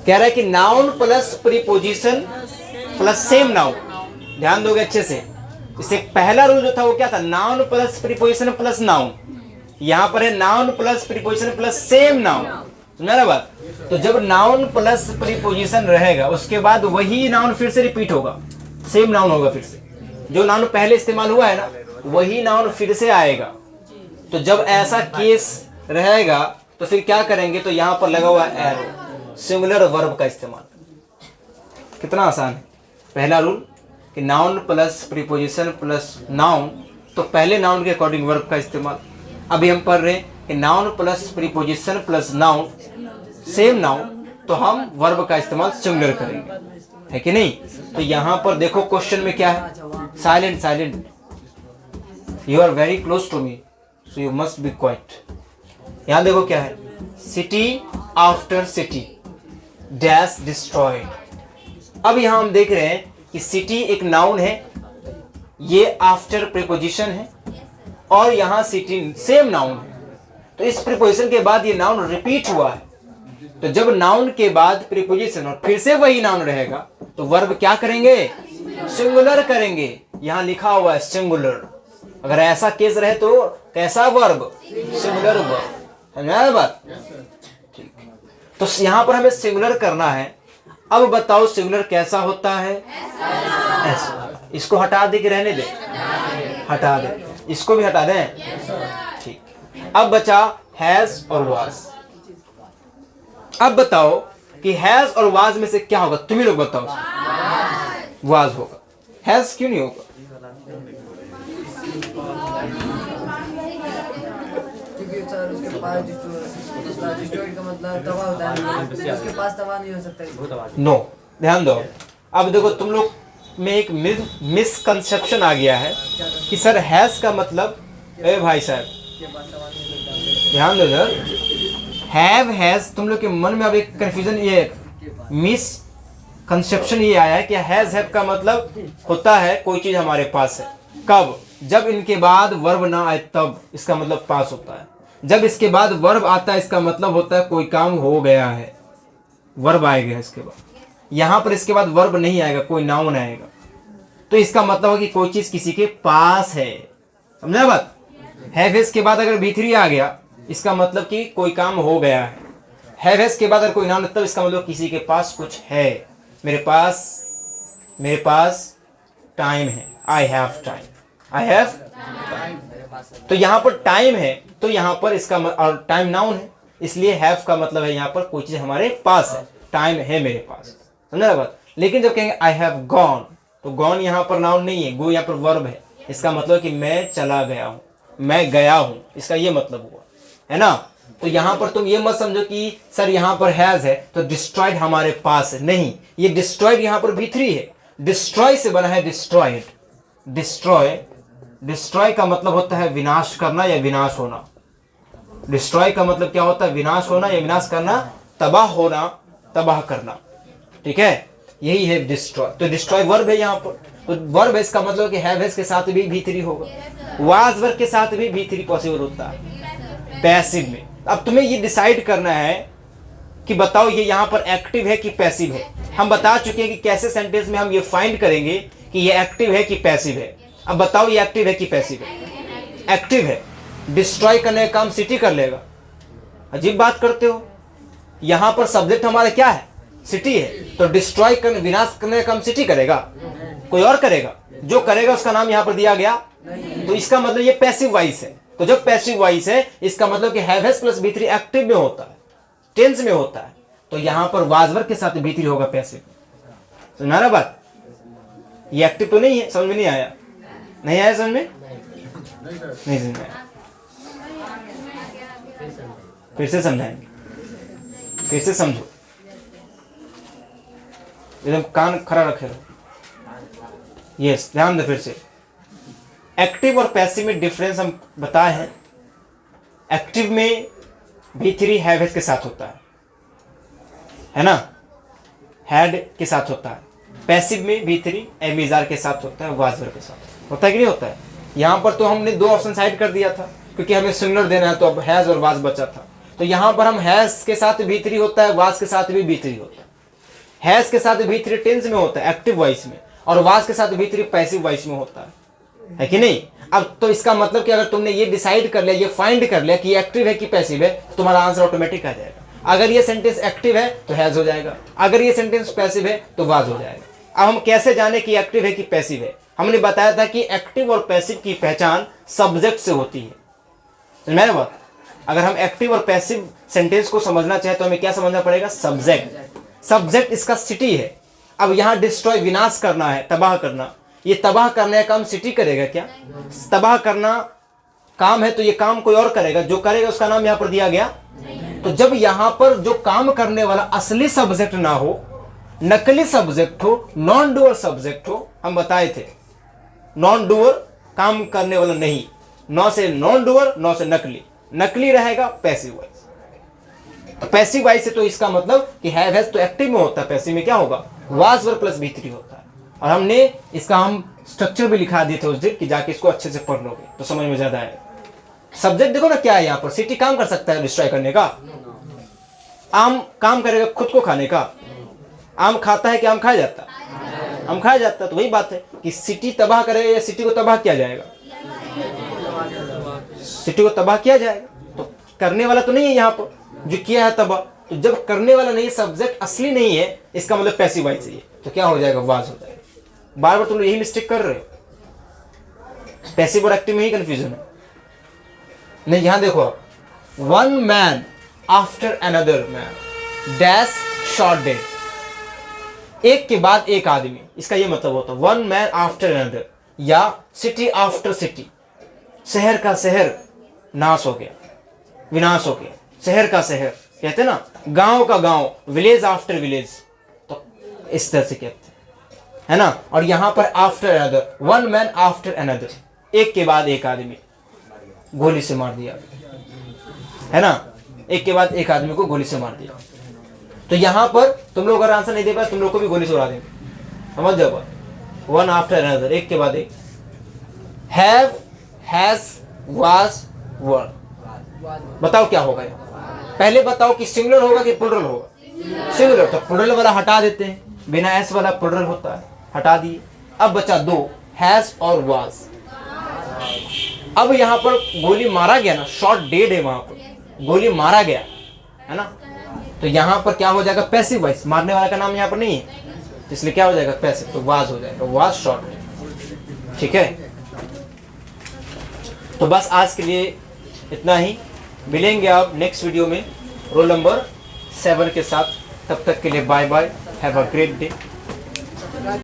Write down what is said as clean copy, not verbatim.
कह रहा है कि noun plus preposition plus same noun. ध्यान दोगे अच्छे से, इससे पहला रूल जो था वो क्या था, noun plus preposition plus noun. यहां पर है noun plus preposition plus same noun. समझा ना बात? तो जब नाउन प्लस प्रीपोजिशन रहेगा उसके बाद वही नाउन फिर से रिपीट होगा, सेम नाउन होगा फिर से। जो नाउन पहले इस्तेमाल हुआ है ना वही नाउन फिर से आएगा। तो जब ऐसा केस रहेगा तो फिर क्या करेंगे, तो यहां पर लगा हुआ है एरो, सिंगुलर वर्ब का इस्तेमाल। कितना आसान है। पहला रूल कि noun plus preposition plus noun, तो पहले नाउन के अकॉर्डिंग वर्ब का इस्तेमाल। अभी हम पढ़ रहे हैं कि noun plus preposition plus noun same noun, तो हम वर्ब का इस्तेमाल सिंगुलर करेंगे, है कि नहीं? तो यहां पर देखो क्वेश्चन में क्या है, silent silent, you are very close to me so you must be quite. यहां देखो क्या है, city after city dash destroyed. अब यहां हम देख रहे हैं कि सिटी एक नाउन है, ये आफ्टर प्रीपोजिशन है, और यहां सिटी सेम नाउन है। तो इस प्रीपोजिशन के बाद ये नाउन रिपीट हुआ है। तो जब नाउन के बाद प्रीपोजिशन और फिर से वही नाउन रहेगा तो वर्ब क्या करेंगे, सिंगुलर करेंगे। यहां लिखा हुआ है सिंगुलर। अगर ऐसा केस रहे तो कैसा वर्ब, सिंगुलर वर्ब। समझा बात? ठीक। तो यहां पर हमें सिंगुलर करना है। अब बताओ सिंगुलर कैसा होता है, ऐसा। इसको हटा दे कि रहने दे, हटा दे, इसको भी हटा दें, ठीक। अब बचा हैज और वाज। अब बताओ कि हैज और वाज में से क्या होगा, तुम ही लोग बताओ। वाज होगा, हैज क्यों नहीं होगा? नो, ध्यान दो। अब देखो तुम लोग में एक मिसकंसेप्शन आ गया है कि सर हैज का मतलब, ए भाई साहब ध्यान दो सर, हैव हैज, तुम लोग के मन में अब एक कंफ्यूजन, ये मिसकंसेप्शन ये आया है कि हैज हैव का मतलब होता है कोई चीज हमारे पास है। कब? जब इनके बाद वर्ब ना आए तब इसका मतलब पास होता है। जब इसके बाद वर्ब आता है इसका मतलब होता है कोई काम हो गया है, वर्ब आएगा इसके बाद। यहां पर इसके बाद वर्ब नहीं आएगा, कोई नाउन आएगा, तो इसका मतलब है कि कोई चीज किसी के पास है। समझा बात? हैव हैज के बाद अगर B3 आ गया इसका मतलब कि कोई काम हो गया है। हैव हैज के बाद अगर कोई नाउन तब इसका मतलब किसी के पास कुछ है। मेरे पास टाइम है, I have time, I have. तो यहां पर टाइम है तो यहां पर इसका और टाइम नाउन है, इसलिए हैव का मतलब है यहां पर कोई चीज हमारे पास है, टाइम है मेरे पास। समझा ना बात? लेकिन जब कहेंगे आई हैव गॉन, तो गॉन यहां पर नाउन नहीं है, गो यहां पर वर्ब है। इसका मतलब कि मैं चला गया हूं, मैं गया हूं, इसका ये मतलब हुआ, है ना? तो यहां पर तुम ये मत समझो कि सर यहां पर हैज है तो डिस्ट्रॉयड हमारे पास है, नहीं। ये डिस्ट्रॉयड यहां पर B3 है, डिस्ट्रॉय से बना है डिस्ट्रॉयड। डिस्ट्रॉय का मतलब होता है विनाश करना या विनाश होना। डिस्ट्रॉय का मतलब क्या होता है, विनाश होना या विनाश करना, तबाह होना, तबाह करना। ठीक है, यही है डिस्ट्रॉय। तो डिस्ट्रॉय वर्ब है यहाँ पर, तो वर्ब है, इसका मतलब कि हैव हैज के साथ भी B3 होगा, वाज वर्ब के साथ भी B3 पॉसिबल होता है पैसिव में। अब तुम्हें ये डिसाइड करना है कि बताओ ये यहाँ पर एक्टिव है कि पैसिव है। हम बता चुके हैं कि कैसे सेंटेंस में हम ये फाइंड करेंगे कि ये एक्टिव है कि पैसिव है। अब बताओ ये एक्टिव है कि पैसिव है? एक्टिव है। डिस्ट्रॉय करने का काम सिटी कर लेगा। अजीब बात करते हो, यहां पर सब्जेक्ट हमारा क्या है, सिटी है, तो डिस्ट्रॉय करने, विनाश करने का काम सिटी करेगा, कोई और करेगा? जो करेगा उसका नाम यहां पर दिया गया, तो इसका मतलब ये पैसिव वॉइस है। तो जब पैसिव वॉइस है इसका मतलब कि have has plus B3 active में होता है, टेंस में होता है, तो यहां पर वाज वर्ब के साथ B3 होगा पैसिव। समझा ना बात? ये एक्टिव तो नहीं है, समझ में नहीं आया? नहीं आया समझ में? नहीं समझ में आया, फिर से समझाएंगे, फिर से समझो, एकदम कान खड़ा रखे रहो। यस, ध्यान दो फिर से। एक्टिव और पैसिव में डिफरेंस हम बताए हैं। एक्टिव में B3 हैव हैज के साथ होता है ना, हैड के साथ होता है। पैसिव में B3 एम इज आर के साथ होता है, वाज वर्ब के साथ होता है कि नहीं होता है? यहां पर तो हमने दो ऑप्शन साइड कर दिया था क्योंकि हमें सिंगुलर देना है, तो अब हैज और वाज बचा था। तो यहां पर हम हैज के साथ B3 होता है, वाज के साथ भी B3 होता है। हैज के साथ V3 टेंस में होता है, एक्टिव वॉइस में, और वाज के साथ V3 पैसिव वॉइस में होता है कि नहीं। अब तो इसका मतलब कि अगर तुमने ये डिसाइड कर लिया, ये फाइंड कर लिया कि ये एक्टिव है कि पैसिव है, तो तुम्हारा आंसर ऑटोमेटिक आ जाएगा। अगर ये सेंटेंस एक्टिव है तो हैज हो जाएगा, अगर ये सेंटेंस पैसिव है तो वाज हो जाएगा। अब हम कैसे जाने कि एक्टिव है कि पैसिव है? हमने बताया था कि एक्टिव और पैसिव की पहचान सब्जेक्ट से होती है, समझ में बात। अगर हम एक्टिव और पैसिव सेंटेंस को समझना चाहे तो हमें क्या समझना पड़ेगा? सब्जेक्ट। सब्जेक्ट इसका सिटी है। अब यहाँ डिस्ट्रॉय, विनाश करना है, तबाह करना। ये तबाह करने का काम सिटी करेगा क्या? तबाह करना काम है तो ये काम कोई और करेगा, जो करेगा उसका नाम यहाँ पर दिया गया। तो जब यहाँ पर जो काम करने वाला असली सब्जेक्ट ना हो, नकली सब्जेक्ट हो, नॉन डूअर सब्जेक्ट हो, हम बताए थे नॉन डूअर काम करने वाला नहीं, नौ से नॉन डूअर, नौ से नकली, नकली रहेगा पैसिव वॉइस। तो पैसिव वॉइस से तो इसका मतलब कि हैव हैज तो एक्टिव में होता है, पैसिव में क्या होगा? वाज वर्ब प्लस V3 होता है। और हमने इसका हम स्ट्रक्चर भी लिखा दिए थे उस दिन कि जाके इसको अच्छे से पढ़ लोगे तो समझ में ज्यादा आएगा। सब्जेक्ट देखो ना क्या है यहाँ पर, सिटी काम कर सकता है डिस्ट्रॉय करने का, आम काम करेगा खुद को खाने का। आम खाता है कि आम खाया जाता है? आम खाया जाता है। तो वही बात है कि सिटी तबाह करेगा या सिटी को तबाह किया जाएगा? सिटी को तबाह किया जाएगा। तो करने वाला तो नहीं है यहाँ पर, जो किया है तबाह। तो जब करने वाला नहीं, सब्जेक्ट असली नहीं है, इसका मतलब पैसिव वॉइस है, तो क्या हो जाएगा? वाज हो जाएगा। बार बार तुम लोग यही मिस्टेक कर रहे हो, पैसिव और एक्टिव में ही कंफ्यूजन है। नहीं, यहां देखो आप, one man after another man dash shot dead, एक के बाद एक आदमी, इसका ये मतलब होता है वन मैन आफ्टर अनदर, या सिटी आफ्टर सिटी, शहर का शहर नाश हो गया, विनाश हो गया, शहर का शहर कहते हैं ना, गांव का गांव, विलेज आफ्टर विलेज, तो इस तरह से कहते हैं, है ना। और यहां पर after another, one man after another, एक के बाद एक आदमी गोली से मार दिया, है ना, एक के बाद एक आदमी को गोली से मार दिया। तो यहां पर तुम लोग अगर आंसर नहीं दे पाए, तुम लोग को भी गोली से उड़ा देंगे, समझ जाओ। वन आफ्टर अनदर, एक के बाद एक। हैव, हैज, वाज, वर, बताओ क्या होगा? पहले बताओ कि सिंगुलर होगा कि प्लुरल होगा? सिंगुलर। तो प्लुरल वाला हटा देते हैं, बिना एस वाला प्लुरल होता है, हटा दिए। अब बचा दो, हैज और वाज। अब यहां पर गोली मारा गया ना, शॉट डेड है, वहां पर गोली मारा गया है ना, तो यहां पर क्या हो जाएगा? Passive voice. मारने वाला का नाम यहां पर नहीं है, तो इसलिए क्या हो जाएगा? पैसिव। तो वाज हो जाएगा, वाज शॉट डेड। ठीक है, तो बस आज के लिए इतना ही। मिलेंगे आप नेक्स्ट वीडियो में रोल नंबर 7 के साथ। तब तक के लिए bye bye, have a great day.